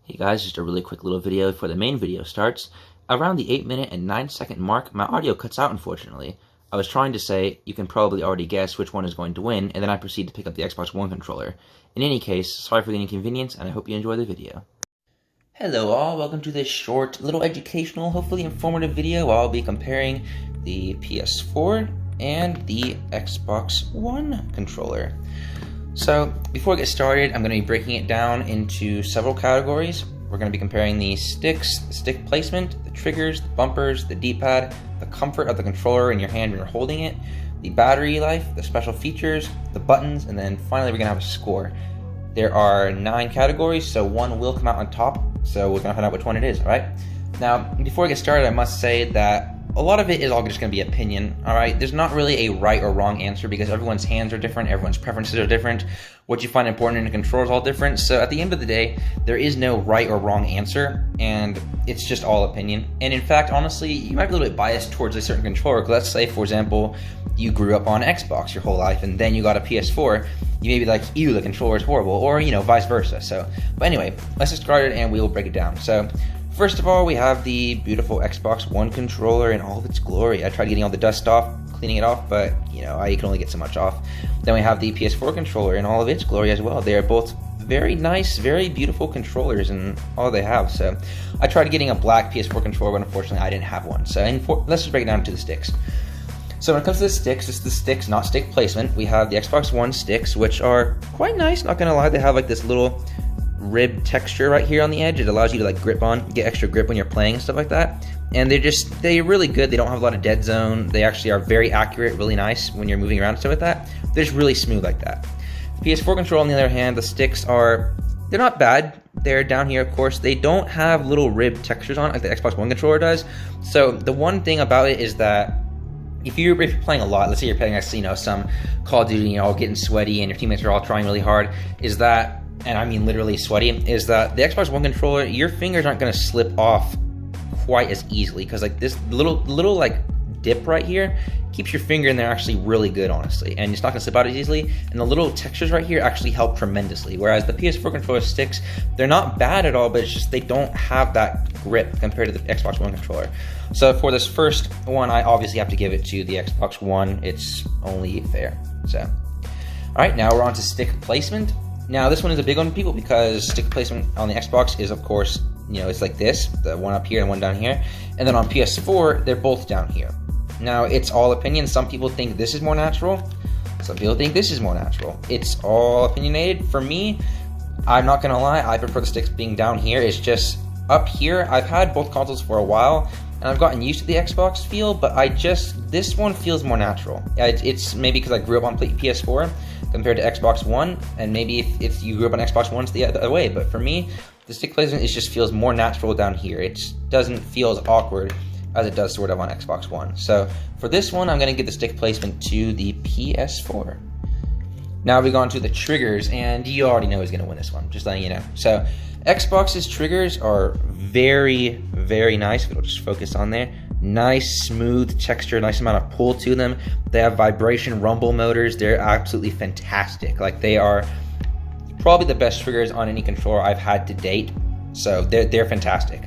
Hey guys, just a really quick little video before the main video starts. Around the 8-minute and 9-second mark, my audio cuts out unfortunately. I was trying to say, you can probably already guess which one is going to win, and then I proceed to pick up the Xbox One controller. In any case, sorry for the inconvenience, and I hope you enjoy the video. Hello all, welcome to this short, little educational, hopefully informative video. I'll be comparing the PS4 and the Xbox One controller. So, before I get started, I'm going to be breaking it down into several categories. We're going to be comparing the sticks, the stick placement, the triggers, the bumpers, the D-pad, the comfort of the controller in your hand when you're holding it, the battery life, the special features, the buttons, and then finally we're going to have a score. There are 9 categories, so one will come out on top, so we're going to find out which one it is, alright? Now, before I get started, I must say that a lot of it is all just going to be opinion, alright? There's not really a right or wrong answer because everyone's hands are different, everyone's preferences are different, what you find important in a controller is all different, so at the end of the day, there is no right or wrong answer, and it's just all opinion. And in fact, honestly, you might be a little bit biased towards a certain controller. Let's say, for example, you grew up on Xbox your whole life, and then you got a PS4, you may be like, ew, the controller is horrible, or, you know, vice versa. So, but anyway, let's get started and we will break it down. So, first of all, we have the beautiful Xbox One controller in all of its glory. I tried getting all the dust off, cleaning it off, but, you know, I can only get so much off. Then we have the PS4 controller in all of its glory as well. They are both very nice, very beautiful controllers and all they have. So, I tried getting a black PS4 controller, but unfortunately I didn't have one. So, let's just break it down to the sticks. So when it comes to the sticks, it's the sticks, not stick placement. We have the Xbox One sticks, which are quite nice, not gonna lie. They have like this little rib texture right here on the edge. It allows you to like grip on, get extra grip when you're playing and stuff like that. And they're really good. They don't have a lot of dead zone. They actually are very accurate, really nice when you're moving around and stuff like that. They're just really smooth like that. The PS4 controller, on the other hand, the sticks they're not bad. They're down here, of course. They don't have little rib textures on it like the Xbox One controller does. So the one thing about it is that if you're playing a lot, let's say you're playing, you know, some Call of Duty, you're all getting sweaty and your teammates are all trying really hard, is that, and I mean literally sweaty, is that the Xbox One controller, your fingers aren't going to slip off quite as easily, because like this little like dip right here keeps your finger in there actually really good, honestly, and it's not going to slip out as easily, and the little textures right here actually help tremendously, whereas the PS4 controller sticks, they're not bad at all, but it's just they don't have that grip compared to the Xbox One controller. So for this first one, I obviously have to give it to the Xbox One. It's only fair. So, all right, now we're on to stick placement. Now this one is a big one for people because stick placement on the Xbox is, of course, you know, it's like this, the one up here and one down here, and then on PS4 they're both down here. Now, it's all opinion. Some people think this is more natural. Some people think this is more natural. It's all opinionated. For me, I'm not gonna lie, I prefer the sticks being down here. It's just up here. I've had both consoles for a while, and I've gotten used to the Xbox feel, but this one feels more natural. It's maybe because I grew up on PS4 compared to Xbox One, and maybe if you grew up on Xbox One, it's the other way. But for me, the stick placement just feels more natural down here. It doesn't feel as awkward as it does sort of on Xbox One. So for this one, I'm going to give the stick placement to the PS4. Now we go on to the triggers, and you already know who's going to win this one, just letting you know. So Xbox's triggers are very, very nice. It'll just focus on there. Nice, smooth texture, nice amount of pull to them. They have vibration rumble motors. They're absolutely fantastic. Like, they are probably the best triggers on any controller I've had to date. So they're fantastic.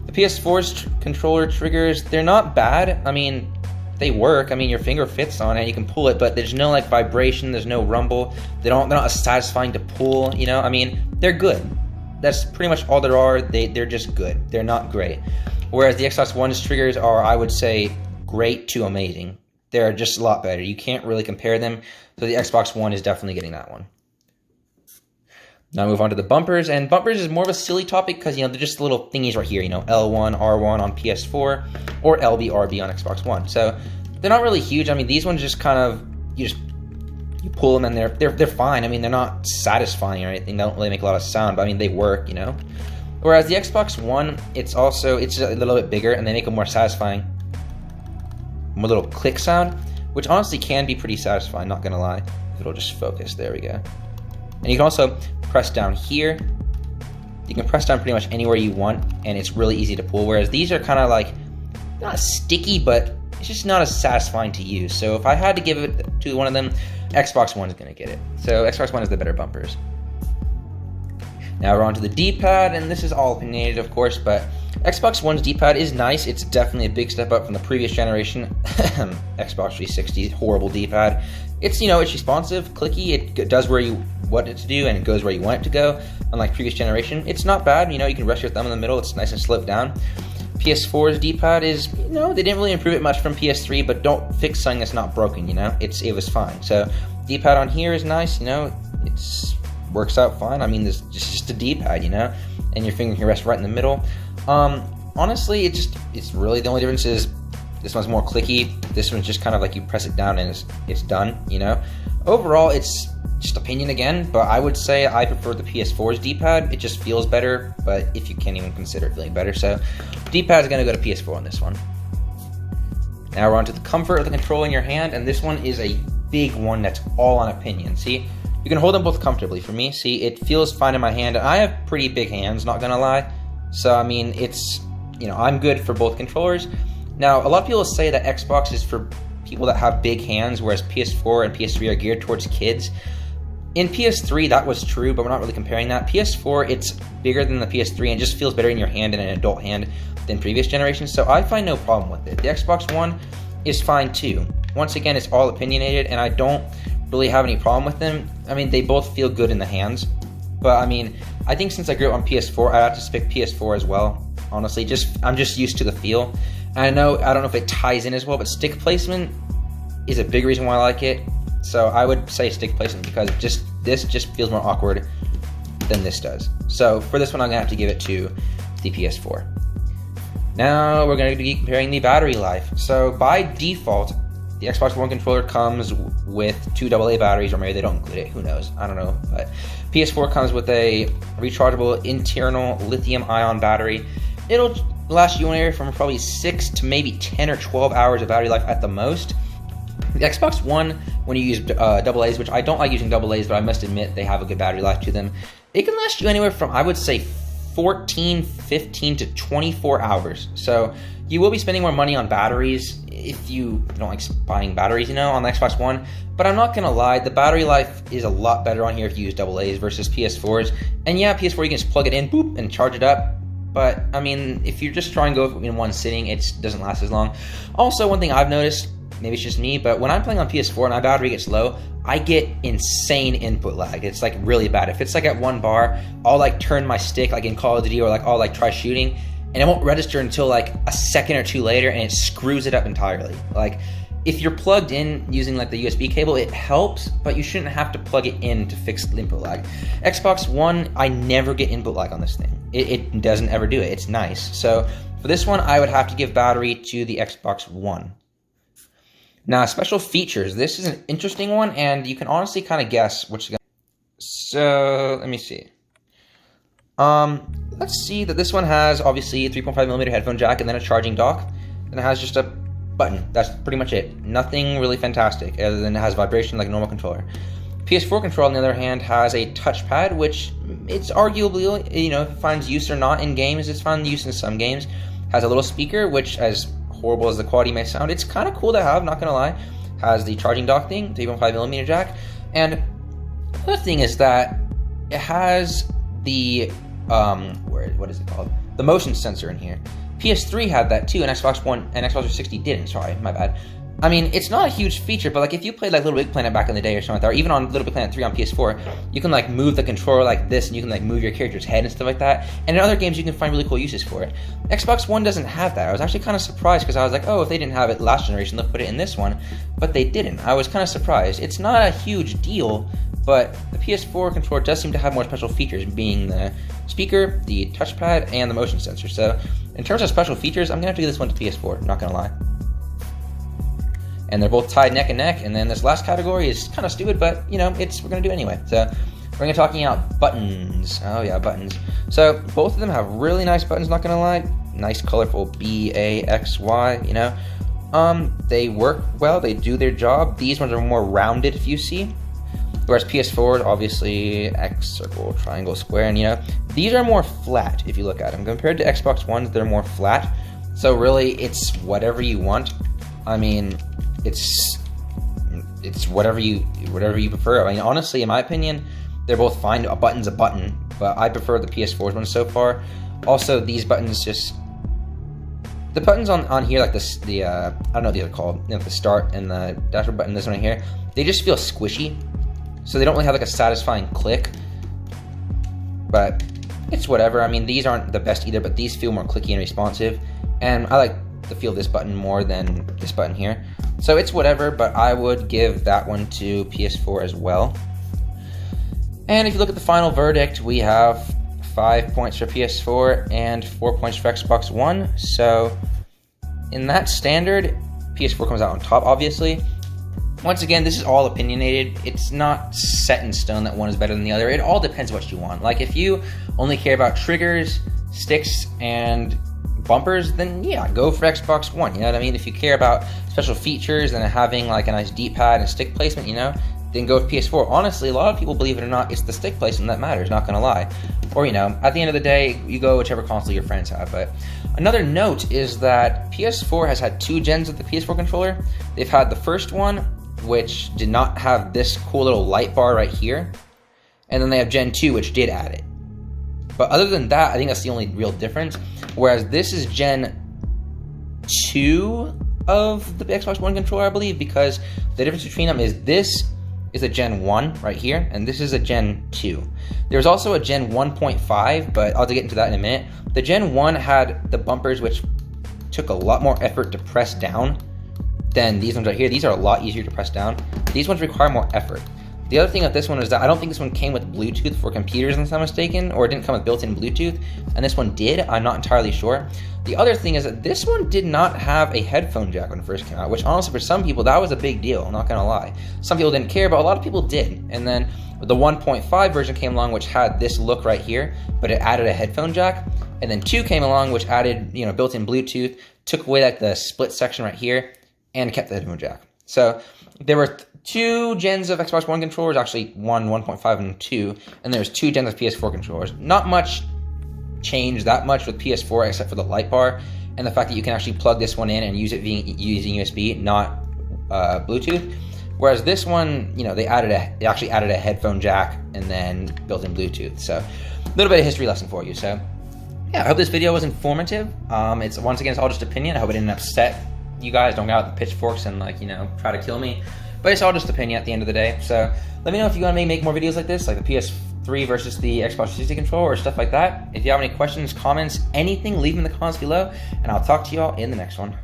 The PS4's controller triggers, they're not bad. I mean, they work. I mean, your finger fits on it, you can pull it, but there's no like vibration, there's no rumble. They're not as satisfying to pull, you know? I mean, they're good. That's pretty much all there are. They're just good. They're not great. Whereas the Xbox One's triggers are, I would say, great to amazing. They're just a lot better. You can't really compare them, so the Xbox One is definitely getting that one. Now move on to the bumpers, and bumpers is more of a silly topic because, you know, they're just little thingies right here, you know, L1, R1 on PS4, or LB, RB on Xbox One. So they're not really huge. I mean, these ones just kind of, you pull them and they're fine. I mean, they're not satisfying or anything. They don't really make a lot of sound, but I mean, they work, you know. Whereas the Xbox One, it's a little bit bigger and they make a more satisfying, more little click sound, which honestly can be pretty satisfying, not gonna lie. If it'll just focus, there we go. And you can also press down here. You can press down pretty much anywhere you want, and it's really easy to pull, whereas these are kind of like, not sticky, but it's just not as satisfying to use. So if I had to give it to one of them, Xbox One is going to get it. So Xbox One is the better bumpers. Now we're on to the D-pad, and this is all opinionated, of course, but Xbox One's D-pad is nice. It's definitely a big step up from the previous generation. Xbox 360's horrible D-pad. It's, it's responsive, clicky, it does where you want it to do, and it goes where you want it to go, unlike previous generation. It's not bad, you can rest your thumb in the middle, it's nice and sloped down. PS4's D-pad is, they didn't really improve it much from PS3, but don't fix something that's not broken, it was fine. So, D-pad on here is nice, it's works out fine. I mean, this is just a D-pad, and your finger can rest right in the middle. Honestly, it's really the only difference is this one's more clicky. This one's just kind of like you press it down and it's done, Overall, it's just opinion again, but I would say I prefer the PS4's D-pad. It just feels better, but if you can't even consider it feeling better. So, D-pad is going to go to PS4 on this one. Now we're on to the comfort of the controller in your hand, and this one is a big one that's all on opinion. See, you can hold them both comfortably. For me, see, it feels fine in my hand. I have pretty big hands, not gonna lie. So, I mean, it's, I'm good for both controllers. Now, a lot of people say that Xbox is for people that have big hands, whereas PS4 and PS3 are geared towards kids. In PS3, that was true, but we're not really comparing that. PS4, it's bigger than the PS3 and just feels better in your hand in an adult hand than previous generations, so I find no problem with it. The Xbox One is fine too. Once again, it's all opinionated, and I don't really have any problem with them. I mean, they both feel good in the hands, but I mean, I think since I grew up on PS4, I have to pick PS4 as well. Honestly, I'm just used to the feel. And I don't know if it ties in as well, but stick placement is a big reason why I like it. So I would say stick placement because this just feels more awkward than this does. So for this one, I'm gonna have to give it to the PS4. Now we're gonna be comparing the battery life. So by default, the Xbox One controller comes with 2 AA batteries, or maybe they don't include it, who knows, I don't know. But PS4 comes with a rechargeable internal lithium-ion battery. It'll last you anywhere from probably 6 to maybe 10 or 12 hours of battery life at the most. The Xbox One, when you use AA's, which I don't like using AA's, but I must admit they have a good battery life to them, it can last you anywhere from, I would say, 14, 15 to 24 hours. So you will be spending more money on batteries if you don't like buying batteries, on the Xbox One. But I'm not gonna lie, the battery life is a lot better on here if you use AA's versus PS4's. And yeah, PS4 you can just plug it in, boop, and charge it up. But I mean, if you're just trying to go in one sitting, it doesn't last as long. Also, one thing I've noticed, maybe it's just me, but when I'm playing on PS4 and my battery gets low, I get insane input lag. It's like really bad. If it's like at 1 bar, I'll like turn my stick like in Call of Duty, or like I'll like try shooting, and it won't register until like a second or two later, and it screws it up entirely. Like, if you're plugged in using like the USB cable, it helps, but you shouldn't have to plug it in to fix the input lag. Xbox One, I never get input lag on this thing. It doesn't ever do it. It's nice. So for this one, I would have to give battery to the Xbox One. Now, special features. This is an interesting one, and you can honestly kind of guess which. So let me see. Let's see that this one has obviously a 3.5mm headphone jack and then a charging dock. And it has just a button. That's pretty much it. Nothing really fantastic other than it has vibration like a normal controller. PS4 controller, on the other hand, has a touchpad, which it's arguably, if it finds use or not in games, it's found use in some games. Has a little speaker, which, as horrible as the quality may sound, it's kind of cool to have, not gonna lie. Has the charging dock thing, 3.5mm jack. And the other thing is that it has the, what is it called? The motion sensor in here. PS3 had that too, and Xbox One and Xbox 360 didn't. Sorry, my bad. I mean, it's not a huge feature, but like if you played like Little Big Planet back in the day or something like that, or even on Little Big Planet 3 on PS4, you can like move the controller like this, and you can like move your character's head and stuff like that. And in other games, you can find really cool uses for it. Xbox One doesn't have that. I was actually kind of surprised because I was like, oh, if they didn't have it last generation, they'll put it in this one. But they didn't. I was kind of surprised. It's not a huge deal, but the PS4 controller does seem to have more special features, being the speaker, the touchpad, and the motion sensor. So in terms of special features, I'm going to have to give this one to PS4, not going to lie. And they're both tied neck and neck. And then this last category is kind of stupid, but we're going to do it anyway. So we're going to be talking about buttons. Oh yeah, buttons. So both of them have really nice buttons, not going to lie. Nice, colorful B, A, X, Y, They work well, they do their job. These ones are more rounded, if you see. Whereas PS4 is obviously X, circle, triangle, square, and these are more flat if you look at them. Compared to Xbox Ones, they're more flat. So really, it's whatever you want. I mean, it's whatever you prefer. I mean, honestly, in my opinion, they're both fine. A button's a button, but I prefer the PS4's one so far. Also, these buttons just... The buttons on here, like I don't know what they're called, you know, the start and the dashboard button, this one right here, they just feel squishy. So they don't really have like a satisfying click. But it's whatever. I mean, these aren't the best either, but these feel more clicky and responsive. And I like the feel of this button more than this button here. So it's whatever, but I would give that one to PS4 as well. And if you look at the final verdict, we have 5 points for PS4 and 4 points for Xbox One. So in that standard, PS4 comes out on top, obviously. Once again, this is all opinionated. It's not set in stone that one is better than the other. It all depends what you want. Like if you only care about triggers, sticks, and bumpers, then yeah, go for Xbox One. You know what I mean? If you care about special features and having like a nice D-pad and stick placement, you know, then go with PS4. Honestly, a lot of people, believe it or not, it's the stick placement that matters, not gonna lie. Or, you know, at the end of the day, you go whichever console your friends have. But another note is that PS4 has had 2 gens of the PS4 controller. They've had the first one, which did not have this cool little light bar right here. And then they have Gen 2, which did add it. But other than that, I think that's the only real difference. Whereas this is Gen 2 of the Xbox One controller, I believe, because the difference between them is this is a Gen 1 right here, and this is a Gen 2. There's also a Gen 1.5, but I'll get into that in a minute. The Gen 1 had the bumpers, which took a lot more effort to press down than these ones right here. These are a lot easier to press down. These ones require more effort. The other thing with this one is that I don't think this one came with Bluetooth for computers, unless I'm mistaken, or it didn't come with built-in Bluetooth, and this one did. I'm not entirely sure. The other thing is that this one did not have a headphone jack when it first came out, which honestly for some people that was a big deal, I'm not gonna lie. Some people didn't care, but a lot of people did. And then the 1.5 version came along, which had this look right here, but it added a headphone jack. And then 2 came along, which added, you know, built-in Bluetooth, took away like the split section right here, and kept the headphone jack. So there were 2 gens of Xbox One controllers, actually 1.5, and 2, and there's 2 gens of PS4 controllers. Not much changed that much with PS4 except for the light bar and the fact that you can actually plug this one in and use it using USB, not Bluetooth. Whereas this one, you know, they actually added a headphone jack and then built-in Bluetooth. So a little bit of history lesson for you. So yeah, I hope this video was informative. It's once again, it's all just opinion. I hope it didn't upset you guys. Don't go out with pitchforks and, like, you know, try to kill me. But it's all just opinion at the end of the day. So let me know if you want me to make more videos like this, like the PS3 versus the Xbox 360 controller or stuff like that. If you have any questions, comments, anything, leave them in the comments below, and I'll talk to you all in the next one.